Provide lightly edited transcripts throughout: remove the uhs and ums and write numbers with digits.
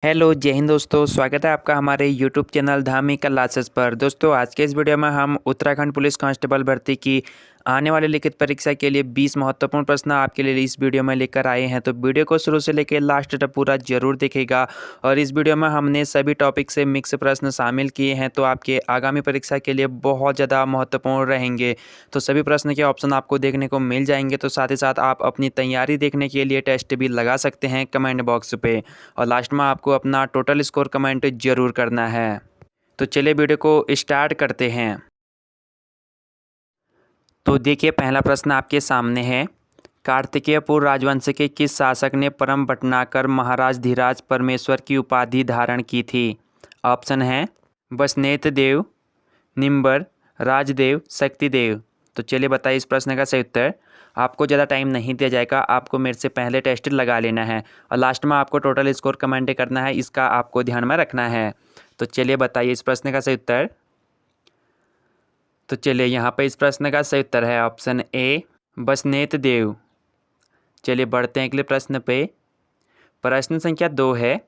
Hello जय हिंद दोस्तों, स्वागत है आपका हमारे यूट्यूब चैनल धार्मिक क्लासेस पर। दोस्तों आज के इस वीडियो में हम उत्तराखंड पुलिस कांस्टेबल भर्ती की आने वाली लिखित परीक्षा के लिए 20 महत्वपूर्ण प्रश्न आपके लिए इस वीडियो में लेकर आए हैं। तो वीडियो को शुरू से लेकर लास्ट तक पूरा जरूर देखेगा। और इस वीडियो में हमने सभी टॉपिक से मिक्स प्रश्न शामिल किए हैं, तो आपके आगामी परीक्षा के लिए बहुत ज़्यादा महत्वपूर्ण रहेंगे। तो सभी प्रश्न के ऑप्शन आपको देखने को मिल जाएंगे। तो साथ ही साथ आप अपनी तैयारी देखने के लिए टेस्ट भी लगा सकते हैं कमेंट बॉक्स पे, और लास्ट में आपको अपना टोटल स्कोर कमेंट जरूर करना है। तो चलिए वीडियो को स्टार्ट करते हैं। तो देखिए पहला प्रश्न आपके सामने है, कार्तिकेयपुर राजवंश के किस शासक ने परम भटनागर महाराज धीराज परमेश्वर की उपाधि धारण की थी? ऑप्शन है बसनेत देव, निम्बर, राजदेव, शक्तिदेव। तो चलिए बताइए इस प्रश्न का सही उत्तर। आपको ज़्यादा टाइम नहीं दिया जाएगा, आपको मेरे से पहले टेस्ट लगा लेना है और लास्ट में आपको टोटल स्कोर कमेंट करना है, इसका आपको ध्यान में रखना है। तो चलिए बताइए इस प्रश्न का सही उत्तर। तो चलिए यहाँ पे इस प्रश्न का सही उत्तर है ऑप्शन ए बसनेत देव। चलिए बढ़ते हैं अगले प्रश्न पे। प्रश्न संख्या 2 है,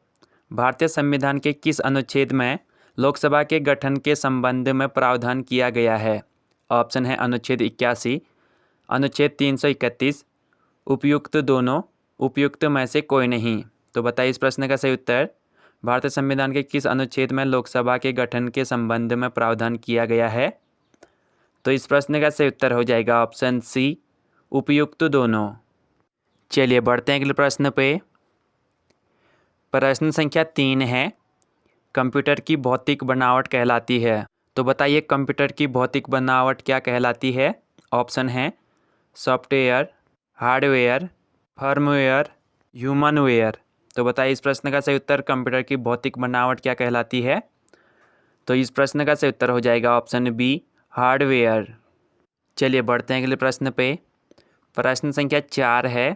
भारतीय संविधान के किस अनुच्छेद में लोकसभा के गठन के संबंध में प्रावधान किया गया है? ऑप्शन है अनुच्छेद 81, अनुच्छेद 331, उपयुक्त दोनों, उपयुक्त में से कोई नहीं। तो बताइए इस प्रश्न का सही उत्तर। भारतीय संविधान के किस अनुच्छेद में लोकसभा के गठन के संबंध में प्रावधान किया गया है? तो इस प्रश्न का सही उत्तर हो जाएगा ऑप्शन सी उपयुक्त दोनों। चलिए बढ़ते हैं अगले प्रश्न पे। प्रश्न संख्या 3 है, कंप्यूटर की भौतिक बनावट कहलाती है। तो बताइए कंप्यूटर की भौतिक बनावट क्या कहलाती है? ऑप्शन है सॉफ्टवेयर, हार्डवेयर, फर्मवेयर, ह्यूमनवेयर। तो बताइए इस प्रश्न का सही उत्तर, कंप्यूटर की भौतिक बनावट क्या कहलाती है? तो इस प्रश्न का सही उत्तर हो जाएगा ऑप्शन बी हार्डवेयर। चलिए बढ़ते हैं अगले प्रश्न पे। प्रश्न संख्या 4 है,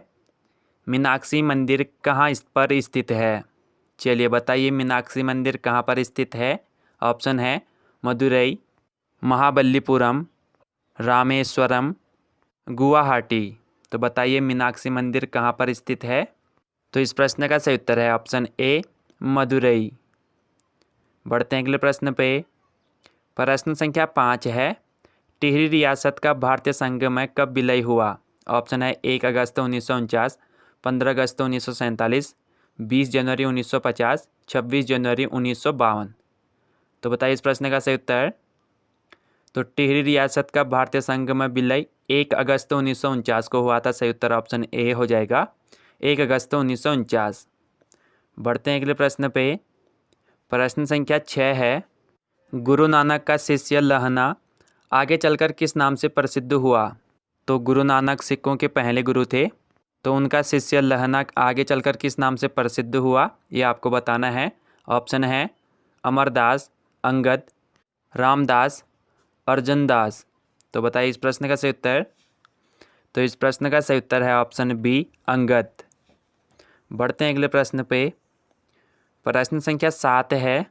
मीनाक्षी मंदिर कहाँ पर स्थित है? चलिए बताइए मीनाक्षी मंदिर कहाँ पर स्थित है? ऑप्शन है मदुरई, महाबलीपुरम, रामेश्वरम, गुवाहाटी। तो बताइए मीनाक्षी मंदिर कहाँ पर स्थित है? तो इस प्रश्न का सही उत्तर है ऑप्शन ए मदुरई। बढ़ते हैं अगले प्रश्न पे। प्रश्न संख्या 5 है, टिहरी रियासत का भारतीय संघ में कब विलय हुआ? ऑप्शन है 1 अगस्त 1949, 15 अगस्त 1947, 20 जनवरी 1950, 26 जनवरी 1952। तो बताइए इस प्रश्न का सही उत्तर। तो टिहरी रियासत का भारतीय संघ में विलय 1 अगस्त 1949 को हुआ था। सही उत्तर ऑप्शन ए हो जाएगा 1 अगस्त 1949। बढ़ते हैं अगले प्रश्न पे। प्रश्न संख्या 6 है, गुरु नानक का शिष्य लहना आगे चलकर किस नाम से प्रसिद्ध हुआ? तो गुरु नानक सिखों के पहले गुरु थे, तो उनका शिष्य लहना आगे चलकर किस नाम से प्रसिद्ध हुआ, ये आपको बताना है। ऑप्शन है अमरदास, अंगद, रामदास, अर्जनदास। तो बताइए इस प्रश्न का सही उत्तर। तो इस प्रश्न का सही उत्तर है ऑप्शन बी अंगद। बढ़ते हैं अगले प्रश्न पे। प्रश्न संख्या 7 है,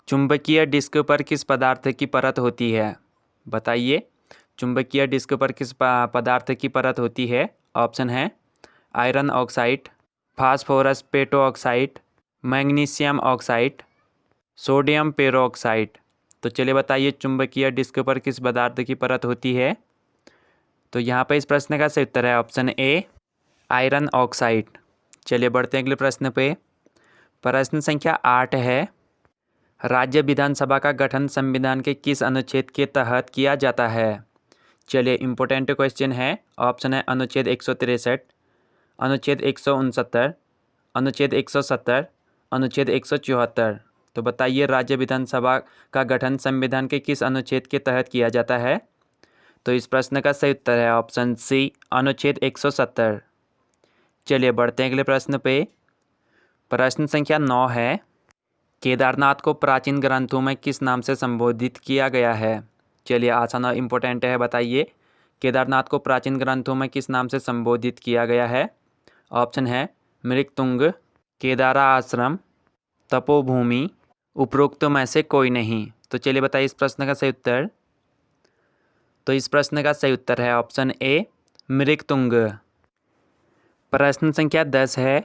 चुंबकीय डिस्क पर किस पदार्थ की परत होती है? बताइए चुंबकीय डिस्क पर किस पदार्थ की परत होती है? ऑप्शन है iron oxide, phosphorus pentoxide, magnesium oxide, sodium peroxide. तो चलिए बताइए चुंबकीय डिस्क पर किस पदार्थ की परत होती है? तो यहाँ पर इस प्रश्न का सही उत्तर है ऑप्शन ए आयरन ऑक्साइड। चलिए बढ़ते हैं अगले प्रश्न पे। प्रश्न संख्या 8 है, राज्य विधानसभा का गठन संविधान के किस अनुच्छेद के तहत किया जाता है? चलिए इम्पोर्टेंट क्वेश्चन है। ऑप्शन है अनुच्छेद 163, अनुच्छेद 169, अनुच्छेद 170, अनुच्छेद 174। तो बताइए राज्य विधानसभा का गठन संविधान के किस अनुच्छेद के तहत किया जाता है? तो इस प्रश्न का सही उत्तर है ऑप्शन सी अनुच्छेद 170। चलिए बढ़ते हैं अगले प्रश्न पे। प्रश्न संख्या 9 है, केदारनाथ को प्राचीन ग्रंथों में किस नाम से संबोधित किया गया है? चलिए आसान और इम्पोर्टेंट है, बताइए केदारनाथ को प्राचीन ग्रंथों में किस नाम से संबोधित किया गया है? ऑप्शन है मृगतुंग, केदारा आश्रम, तपोभूमि, उपरोक्त में से कोई नहीं। तो चलिए बताइए इस प्रश्न का सही उत्तर। तो इस प्रश्न का सही उत्तर है ऑप्शन ए मृगतुंग। प्रश्न संख्या 10 है,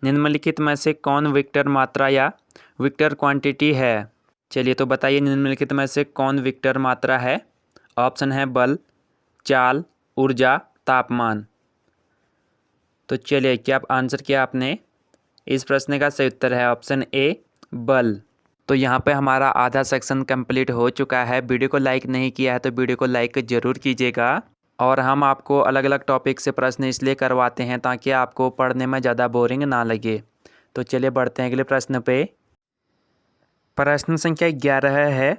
निम्नलिखित में से कौन वेक्टर मात्रा या वेक्टर क्वांटिटी है? चलिए तो बताइए निम्नलिखित में से कौन वेक्टर मात्रा है? ऑप्शन है बल, चाल, ऊर्जा, तापमान। तो चलिए क्या आप आंसर किया आपने? इस प्रश्न का सही उत्तर है ऑप्शन ए, बल। तो यहाँ पे हमारा आधा सेक्शन कंप्लीट हो चुका है। वीडियो को लाइक नहीं किया है तो वीडियो को लाइक ज़रूर कीजिएगा। और हम आपको अलग अलग टॉपिक से प्रश्न इसलिए करवाते हैं ताकि आपको पढ़ने में ज़्यादा बोरिंग ना लगे। तो चलिए बढ़ते हैं अगले प्रश्न पे। प्रश्न संख्या 11 है,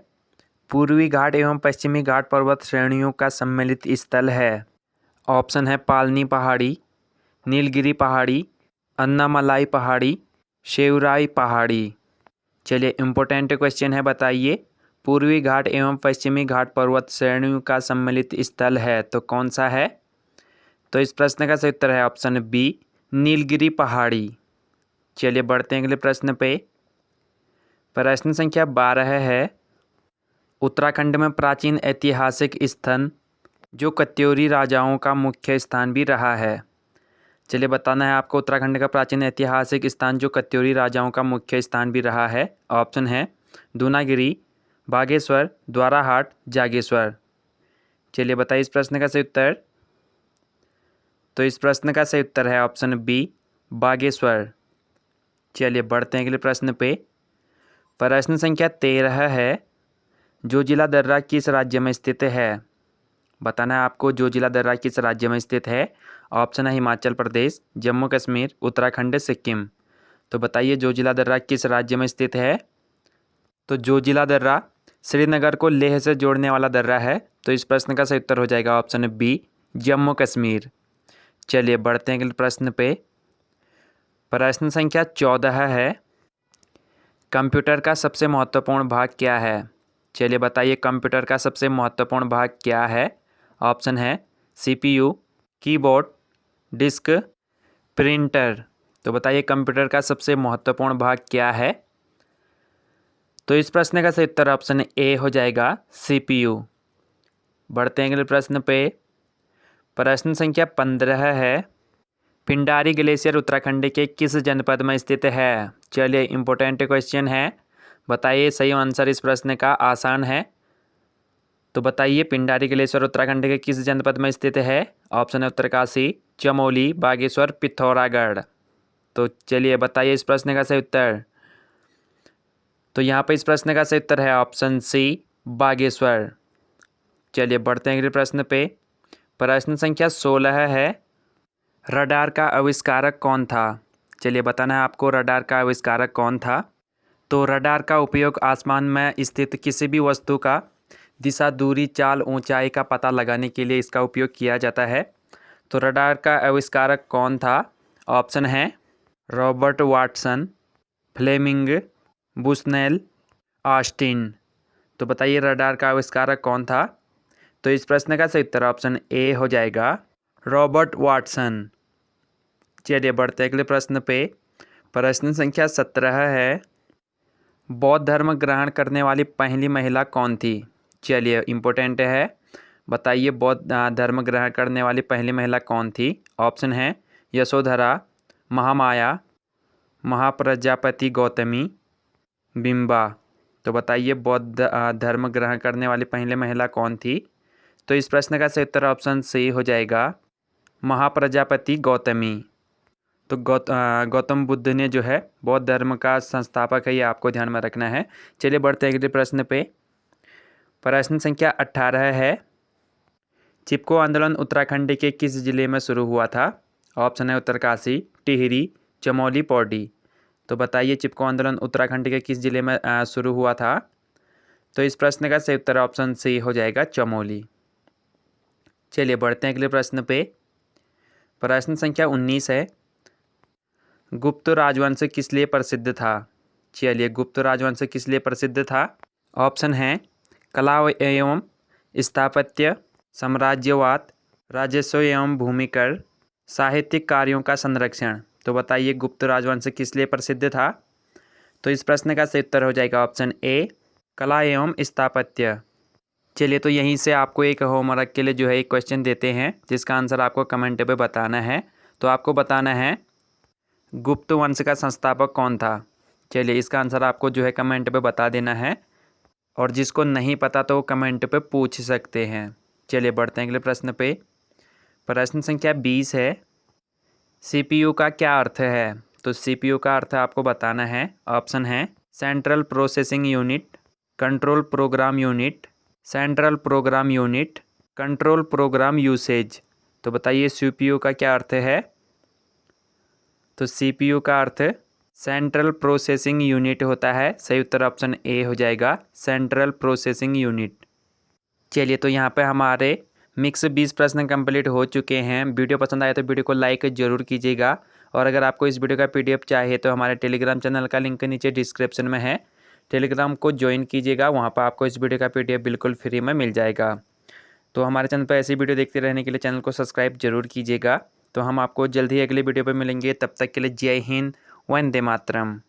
पूर्वी घाट एवं पश्चिमी घाट पर्वत श्रेणियों का सम्मिलित स्थल है। ऑप्शन है पालनी पहाड़ी, नीलगिरी पहाड़ी, अन्नामलाई पहाड़ी, शेवराई पहाड़ी। चलिए इम्पोर्टेंट क्वेश्चन है, बताइए पूर्वी घाट एवं पश्चिमी घाट पर्वत श्रेणियों का सम्मिलित स्थल है तो कौन सा है? तो इस प्रश्न का सही उत्तर है ऑप्शन बी, नीलगिरी पहाड़ी। चलिए बढ़ते हैं अगले प्रश्न पे। प्रश्न संख्या 12 है, उत्तराखंड में प्राचीन ऐतिहासिक स्थान जो कत्यूरी राजाओं का मुख्य स्थान भी रहा है। चलिए बताना है आपको उत्तराखंड का प्राचीन ऐतिहासिक स्थान जो कत्यूरी राजाओं का मुख्य स्थान भी रहा है। ऑप्शन है दूनागिरी, बागेश्वर, द्वाराहाट, जागेश्वर। चलिए बताइए इस प्रश्न का सही उत्तर। तो इस प्रश्न का सही उत्तर है ऑप्शन बी, बागेश्वर। चलिए बढ़ते हैं अगले प्रश्न पे। प्रश्न संख्या 13 है, जोजिला दर्रा किस राज्य में स्थित है? बताना है आपको जोजिला दर्रा किस राज्य में स्थित है। ऑप्शन है हिमाचल प्रदेश, जम्मू कश्मीर, उत्तराखंड, सिक्किम। तो बताइए जोजिला दर्रा किस राज्य में स्थित है? तो जोजिला दर्रा श्रीनगर को लेह से जोड़ने वाला दर्रा है। तो इस प्रश्न का सही उत्तर हो जाएगा ऑप्शन बी, जम्मू कश्मीर। चलिए बढ़ते हैं अगले प्रश्न पे। प्रश्न संख्या 14 है, कंप्यूटर का सबसे महत्वपूर्ण भाग क्या है? चलिए बताइए कंप्यूटर का सबसे महत्वपूर्ण भाग क्या है। ऑप्शन है CPU, कीबोर्ड, डिस्क, प्रिंटर। तो बताइए कंप्यूटर का सबसे महत्वपूर्ण भाग क्या है? तो इस प्रश्न का सही उत्तर ऑप्शन ए हो जाएगा, CPU। बढ़ते हैं अगले प्रश्न पे। प्रश्न संख्या 15 है, पिंडारी ग्लेशियर उत्तराखंड के किस जनपद में स्थित है? चलिए इम्पोर्टेंट क्वेश्चन है, बताइए सही आंसर इस प्रश्न का आसान है। तो बताइए पिंडारी ग्लेशियर उत्तराखंड के किस जनपद में स्थित है? ऑप्शन है उत्तरकाशी, चमोली, बागेश्वर, पिथौरागढ़। तो चलिए बताइए इस प्रश्न का सही उत्तर। तो यहाँ पे इस प्रश्न का सही उत्तर है ऑप्शन सी, बागेश्वर। चलिए बढ़ते हैं अगले प्रश्न पे। प्रश्न संख्या 16 है, रडार का आविष्कारक कौन था? चलिए बताना है आपको रडार का आविष्कारक कौन था। तो रडार का उपयोग आसमान में स्थित किसी भी वस्तु का दिशा, दूरी, चाल, ऊंचाई का पता लगाने के लिए इसका उपयोग किया जाता है। तो रडार का आविष्कारक कौन था? ऑप्शन है Robert Watson, Fleming, Bushnell, Austin. तो बताइए रडार का आविष्कारक कौन था? तो इस प्रश्न का सही उत्तर ऑप्शन ए हो जाएगा, रॉबर्ट वाटसन। चलिए बढ़ते अगले प्रश्न पे। प्रश्न संख्या 17 है, बौद्ध धर्म ग्रहण करने वाली पहली महिला कौन थी? चलिए इम्पोर्टेंट है, बताइए बौद्ध धर्म ग्रहण करने वाली पहली महिला कौन थी। ऑप्शन है यशोधरा, महामाया, महाप्रजापति गौतमी, बिंबा। तो बताइए बौद्ध धर्म ग्रहण करने वाली पहली महिला कौन थी? तो इस प्रश्न का सही उत्तर ऑप्शन सी हो जाएगा, महाप्रजापति गौतमी। तो गौतम बुद्ध ने जो है बौद्ध धर्म का संस्थापक है, ये आपको ध्यान में रखना है। चलिए बढ़ते हैं अगले प्रश्न पे। प्रश्न संख्या 18 है, चिपको आंदोलन उत्तराखंड के किस जिले में शुरू हुआ था? ऑप्शन है उत्तरकाशी, टिहरी, चमोली, पौड़ी। तो बताइए चिपको आंदोलन उत्तराखंड के किस जिले में शुरू हुआ था? तो इस प्रश्न का सही उत्तर ऑप्शन सी हो जाएगा, चमोली। चलिए बढ़ते हैं अगले प्रश्न पे। प्रश्न संख्या 19 है, गुप्त राजवंश किस लिए प्रसिद्ध था? चलिए गुप्त राजवंश किस लिए प्रसिद्ध था? ऑप्शन है कला एवं स्थापत्य, साम्राज्यवाद, राजस्व एवं भूमिकर, साहित्यिक कार्यों का संरक्षण। तो बताइए गुप्त राजवंश किस लिए प्रसिद्ध था? तो इस प्रश्न का सही उत्तर हो जाएगा ऑप्शन ए, कला एवं स्थापत्य। चलिए तो यहीं से आपको एक होमवर्क के लिए जो है एक क्वेश्चन देते हैं जिसका आंसर आपको कमेंट पे बताना है। तो आपको बताना है गुप्त वंश का संस्थापक कौन था? चलिए इसका आंसर आपको जो है कमेंट पे बता देना है, और जिसको नहीं पता तो वो कमेंट पे पूछ सकते हैं। चलिए बढ़ते हैं अगले प्रश्न पे। प्रश्न संख्या 20 है, CPU का क्या अर्थ है? तो CPU का अर्थ आपको बताना है। ऑप्शन है central processing unit, control program unit, central program unit, control program usage. तो बताइए CPU का क्या अर्थ है? तो CPU का अर्थ सेंट्रल प्रोसेसिंग यूनिट होता है। सही उत्तर ऑप्शन ए हो जाएगा, सेंट्रल प्रोसेसिंग यूनिट। चलिए तो यहाँ पे हमारे मिक्स 20 प्रश्न कंप्लीट हो चुके हैं। वीडियो पसंद आए तो वीडियो को लाइक ज़रूर कीजिएगा, और अगर आपको इस वीडियो का PDF चाहिए तो हमारे टेलीग्राम चैनल का लिंक नीचे डिस्क्रिप्शन में है, टेलीग्राम को ज्वाइन कीजिएगा। वहाँ पर आपको इस वीडियो का PDF बिल्कुल फ्री में मिल जाएगा। तो हमारे चैनल पर ऐसी वीडियो देखते रहने के लिए चैनल को सब्सक्राइब जरूर कीजिएगा। तो हम आपको जल्द ही अगले वीडियो पर मिलेंगे। तब तक के लिए जय हिंद, वंदे मातरम।